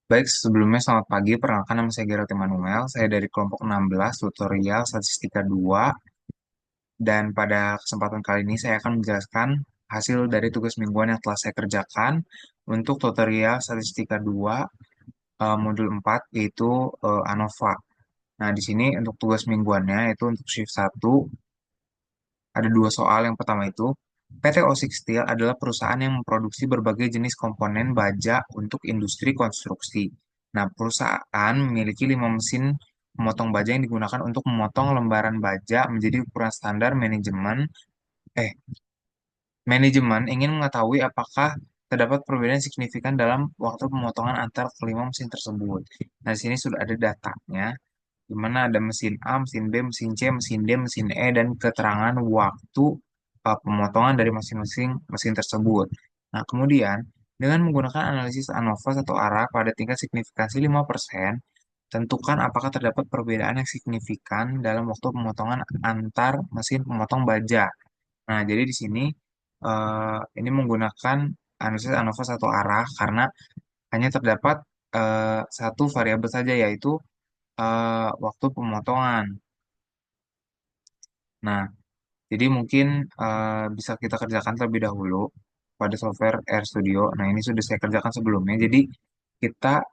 Baik, sebelumnya selamat pagi. Perkenalkan nama saya Gerald Emmanuel. Saya dari kelompok 16 tutorial statistika 2. Dan pada kesempatan kali ini saya akan menjelaskan hasil dari tugas mingguan yang telah saya kerjakan untuk tutorial statistika 2 modul 4 yaitu ANOVA. Nah, di sini untuk tugas mingguannya itu untuk shift 1 ada dua soal. Yang pertama itu, PT Osik Steel adalah perusahaan yang memproduksi berbagai jenis komponen baja untuk industri konstruksi. Nah, perusahaan memiliki 5 mesin memotong baja yang digunakan untuk memotong lembaran baja menjadi ukuran standar manajemen. Eh, Manajemen ingin mengetahui apakah terdapat perbedaan signifikan dalam waktu pemotongan antar kelima mesin tersebut. Nah, di sini sudah ada datanya, di mana ada mesin A, mesin B, mesin C, mesin D, mesin E, dan keterangan waktu pemotongan dari masing-masing mesin tersebut. Nah, kemudian dengan menggunakan analisis ANOVA satu arah pada tingkat signifikansi 5%, tentukan apakah terdapat perbedaan yang signifikan dalam waktu pemotongan antar mesin pemotong baja. Nah, jadi di sini ini menggunakan analisis ANOVA satu arah karena hanya terdapat satu variabel saja, yaitu waktu pemotongan. Nah, jadi mungkin bisa kita kerjakan terlebih dahulu pada software RStudio. Nah, ini sudah saya kerjakan sebelumnya. Jadi kita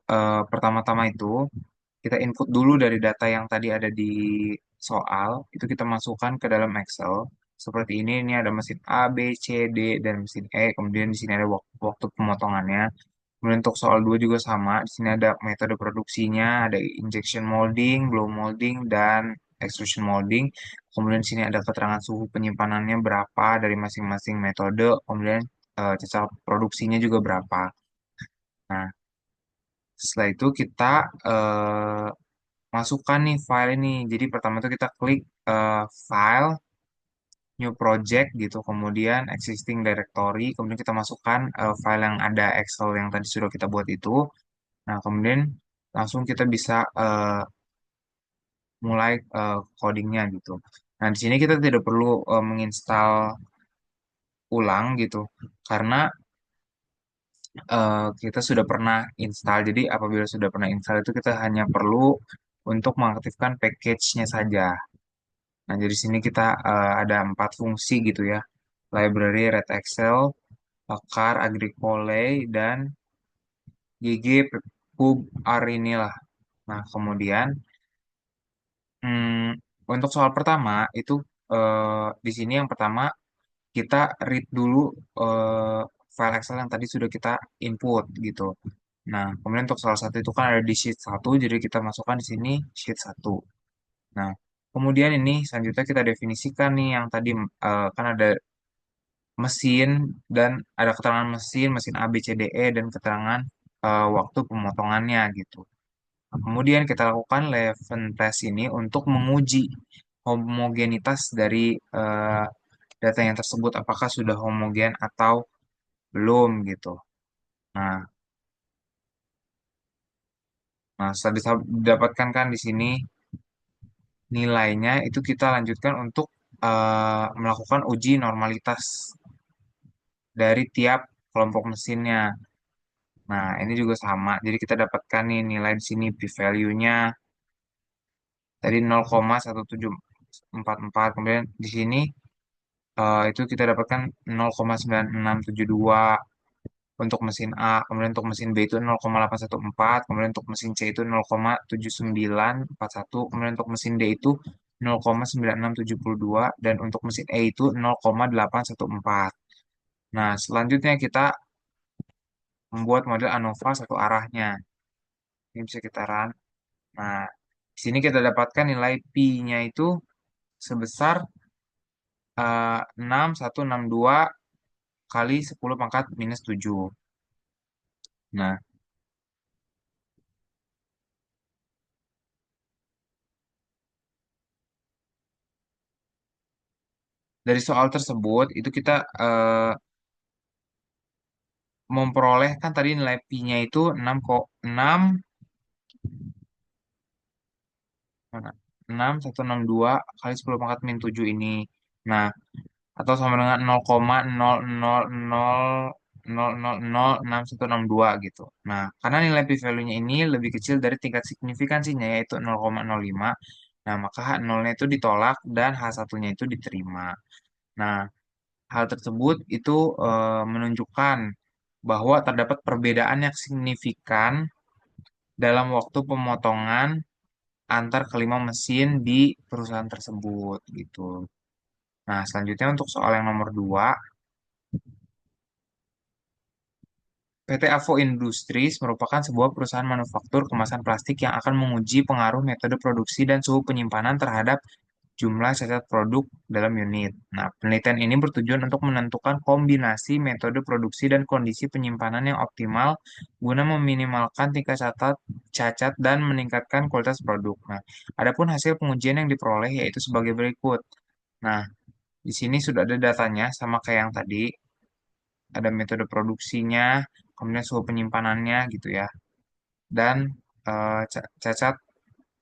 pertama-tama itu kita input dulu dari data yang tadi ada di soal, itu kita masukkan ke dalam Excel. Seperti ini ada mesin A, B, C, D, dan mesin E. Kemudian di sini ada waktu pemotongannya. Kemudian untuk soal 2 juga sama. Di sini ada metode produksinya, ada injection molding, blow molding, dan extrusion molding. Kemudian di sini ada keterangan suhu penyimpanannya berapa dari masing-masing metode. Kemudian cecah produksinya juga berapa. Nah, setelah itu kita eh, masukkan nih file ini. Jadi pertama itu kita klik file, new project gitu, kemudian existing directory, kemudian kita masukkan file yang ada Excel yang tadi sudah kita buat itu. Nah, kemudian langsung kita bisa mulai codingnya gitu. Nah, di sini kita tidak perlu menginstal ulang gitu, karena kita sudah pernah install. Jadi apabila sudah pernah install itu kita hanya perlu untuk mengaktifkan package-nya saja. Nah, jadi sini kita ada 4 fungsi gitu ya. Library, Red Excel, Car, Agricole, dan GG Pub R inilah. Nah, kemudian untuk soal pertama itu di sini yang pertama kita read dulu eh, file Excel yang tadi sudah kita input gitu. Nah, kemudian untuk salah satu itu kan ada di sheet 1, jadi kita masukkan di sini sheet 1. Nah, kemudian ini selanjutnya kita definisikan nih yang tadi kan ada mesin dan ada keterangan mesin, mesin A, B, C, D, E, dan keterangan waktu pemotongannya gitu. Nah, kemudian kita lakukan Leuven test ini untuk menguji homogenitas dari data yang tersebut, apakah sudah homogen atau belum gitu. Nah, setelah didapatkan kan di sini nilainya, itu kita lanjutkan untuk melakukan uji normalitas dari tiap kelompok mesinnya. Nah, ini juga sama. Jadi kita dapatkan nih nilai di sini p-value-nya tadi 0,1744. Kemudian di sini itu kita dapatkan 0,9672 untuk mesin A. Kemudian untuk mesin B itu 0,814. Kemudian untuk mesin C itu 0,7941. Kemudian untuk mesin D itu 0,9672. Dan untuk mesin E itu 0,814. Nah, selanjutnya kita membuat model ANOVA satu arahnya. Ini bisa kita run. Nah, di sini kita dapatkan nilai Pi-nya itu sebesar 6162 kali 10 pangkat minus 7. Nah, dari soal tersebut itu kita memperoleh kan tadi nilai Pi-nya itu 6 mana? 6162 kali 10 pangkat min 7 ini. Nah, atau sama dengan 0,000672 0,006162 gitu. Nah, karena nilai p-value-nya ini lebih kecil dari tingkat signifikansinya yaitu 0,05, nah maka H0-nya itu ditolak dan H1-nya itu diterima. Nah, hal tersebut itu menunjukkan bahwa terdapat perbedaan yang signifikan dalam waktu pemotongan antar kelima mesin di perusahaan tersebut gitu. Nah, selanjutnya untuk soal yang nomor 2, PT Avo Industries merupakan sebuah perusahaan manufaktur kemasan plastik yang akan menguji pengaruh metode produksi dan suhu penyimpanan terhadap jumlah cacat produk dalam unit. Nah, penelitian ini bertujuan untuk menentukan kombinasi metode produksi dan kondisi penyimpanan yang optimal guna meminimalkan tingkat cacat dan meningkatkan kualitas produk. Nah, adapun hasil pengujian yang diperoleh yaitu sebagai berikut. Nah, di sini sudah ada datanya sama kayak yang tadi, ada metode produksinya, kemudian suhu penyimpanannya gitu ya, dan cacat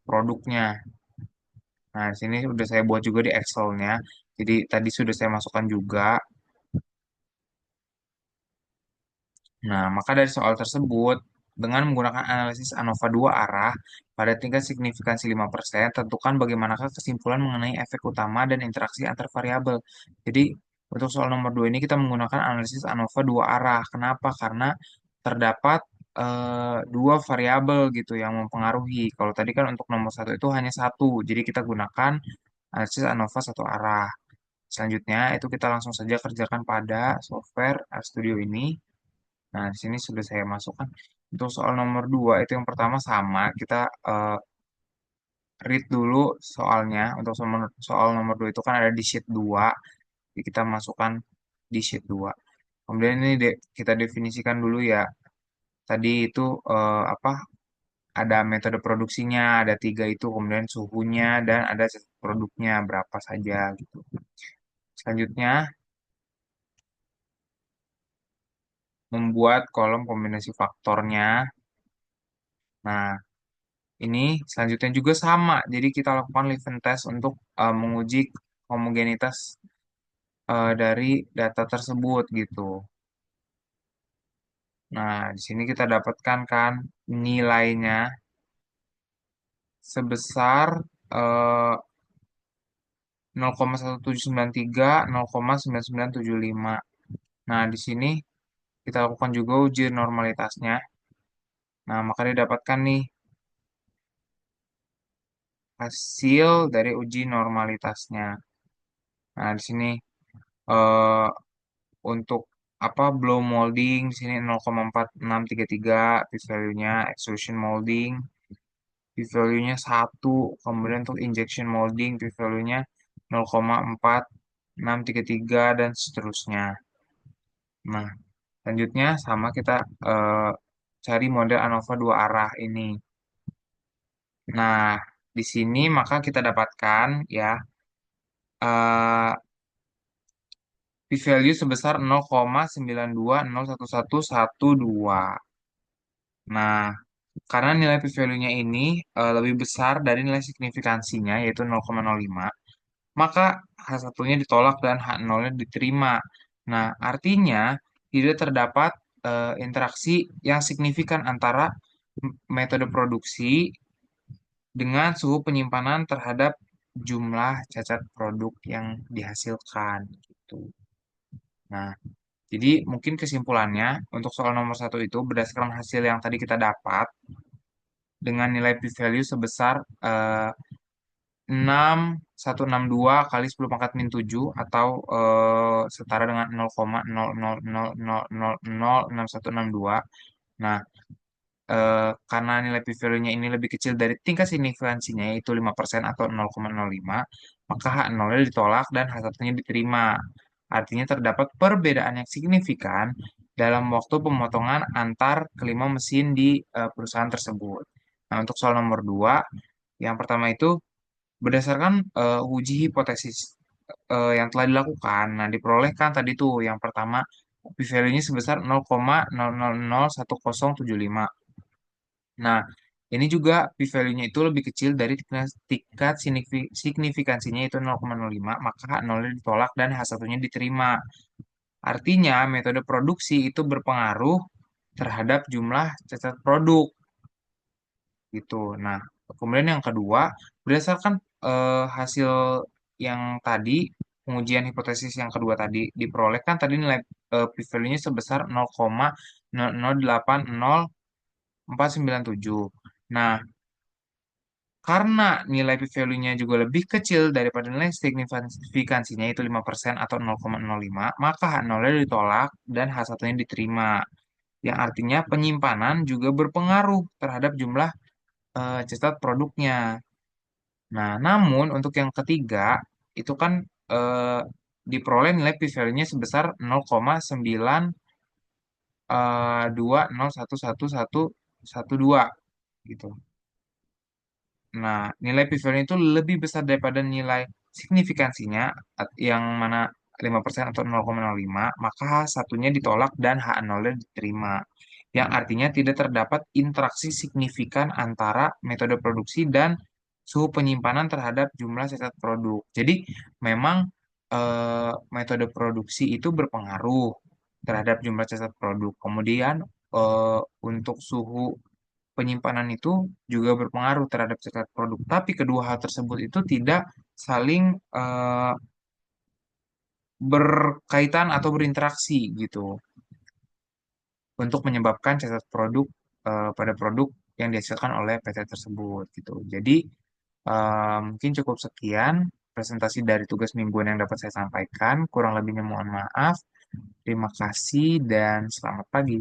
produknya. Nah, di sini udah saya buat juga di Excel-nya. Jadi tadi sudah saya masukkan juga. Nah, maka dari soal tersebut, dengan menggunakan analisis ANOVA dua arah pada tingkat signifikansi 5%, tentukan bagaimanakah kesimpulan mengenai efek utama dan interaksi antar variabel. Jadi, untuk soal nomor 2 ini kita menggunakan analisis ANOVA dua arah. Kenapa? Karena terdapat dua variabel gitu yang mempengaruhi. Kalau tadi kan untuk nomor satu itu hanya satu, jadi kita gunakan analisis ANOVA satu arah. Selanjutnya, itu kita langsung saja kerjakan pada software RStudio ini. Nah, di sini sudah saya masukkan. Untuk soal nomor 2 itu yang pertama sama. Kita read dulu soalnya. Untuk soal nomor 2 itu kan ada di sheet 2. Jadi kita masukkan di sheet 2. Kemudian ini kita definisikan dulu ya. Tadi itu apa? Ada metode produksinya, ada tiga itu, kemudian suhunya, dan ada produknya berapa saja gitu. Selanjutnya, membuat kolom kombinasi faktornya. Nah, ini selanjutnya juga sama. Jadi kita lakukan Leuven test untuk menguji homogenitas dari data tersebut gitu. Nah, di sini kita dapatkan kan nilainya sebesar 0,1793, 0,9975. Nah, di sini kita lakukan juga uji normalitasnya. Nah, maka didapatkan nih hasil dari uji normalitasnya. Nah, di sini eh, untuk apa blow molding di sini 0,4633 p-value-nya, extrusion molding p-value-nya 1, kemudian untuk injection molding p-value-nya 0,4633 dan seterusnya. Nah, selanjutnya sama kita cari model ANOVA dua arah ini. Nah, di sini maka kita dapatkan ya eh, p-value sebesar 0,92011112. Nah, karena nilai p-value-nya ini lebih besar dari nilai signifikansinya yaitu 0,05, maka H1-nya ditolak dan H0-nya diterima. Nah, artinya tidak terdapat interaksi yang signifikan antara metode produksi dengan suhu penyimpanan terhadap jumlah cacat produk yang dihasilkan gitu. Nah, jadi mungkin kesimpulannya untuk soal nomor satu itu berdasarkan hasil yang tadi kita dapat dengan nilai p-value sebesar 6,162 kali 10 pangkat min 7 atau setara dengan 0,0000006162. Nah, karena nilai p-value-nya ini lebih kecil dari tingkat signifikansinya yaitu 5% atau 0,05, maka H0-nya ditolak dan H1-nya diterima. Artinya terdapat perbedaan yang signifikan dalam waktu pemotongan antar kelima mesin di perusahaan tersebut. Nah, untuk soal nomor 2, yang pertama itu berdasarkan uji hipotesis yang telah dilakukan. Nah, diperolehkan tadi tuh yang pertama p-value-nya sebesar 0,001075. Nah, ini juga p-value-nya itu lebih kecil dari tingkat signifikansinya itu 0,05, maka H0 ditolak dan H1-nya diterima. Artinya, metode produksi itu berpengaruh terhadap jumlah cacat produk gitu. Nah, kemudian yang kedua, berdasarkan hasil yang tadi, pengujian hipotesis yang kedua tadi diperoleh kan tadi nilai p-value-nya sebesar 0,00800497. Nah, karena nilai p-value-nya juga lebih kecil daripada nilai signifikansinya itu 5% atau 0,05, maka H0 ditolak dan H1-nya diterima. Yang artinya penyimpanan juga berpengaruh terhadap jumlah cetak produknya. Nah, namun untuk yang ketiga itu kan eh, diperoleh nilai p-value-nya sebesar 0,92011112 gitu. Nah, nilai p-value itu lebih besar daripada nilai signifikansinya yang mana 5% atau 0,05, maka H1-nya ditolak dan H0-nya diterima. Yang artinya tidak terdapat interaksi signifikan antara metode produksi dan suhu penyimpanan terhadap jumlah cetak produk. Jadi, memang metode produksi itu berpengaruh terhadap jumlah cetak produk. Kemudian, untuk suhu penyimpanan itu juga berpengaruh terhadap cetak produk. Tapi kedua hal tersebut itu tidak saling berkaitan atau berinteraksi gitu untuk menyebabkan cacat produk pada produk yang dihasilkan oleh PT tersebut gitu. Jadi mungkin cukup sekian presentasi dari tugas mingguan yang dapat saya sampaikan. Kurang lebihnya mohon maaf. Terima kasih dan selamat pagi.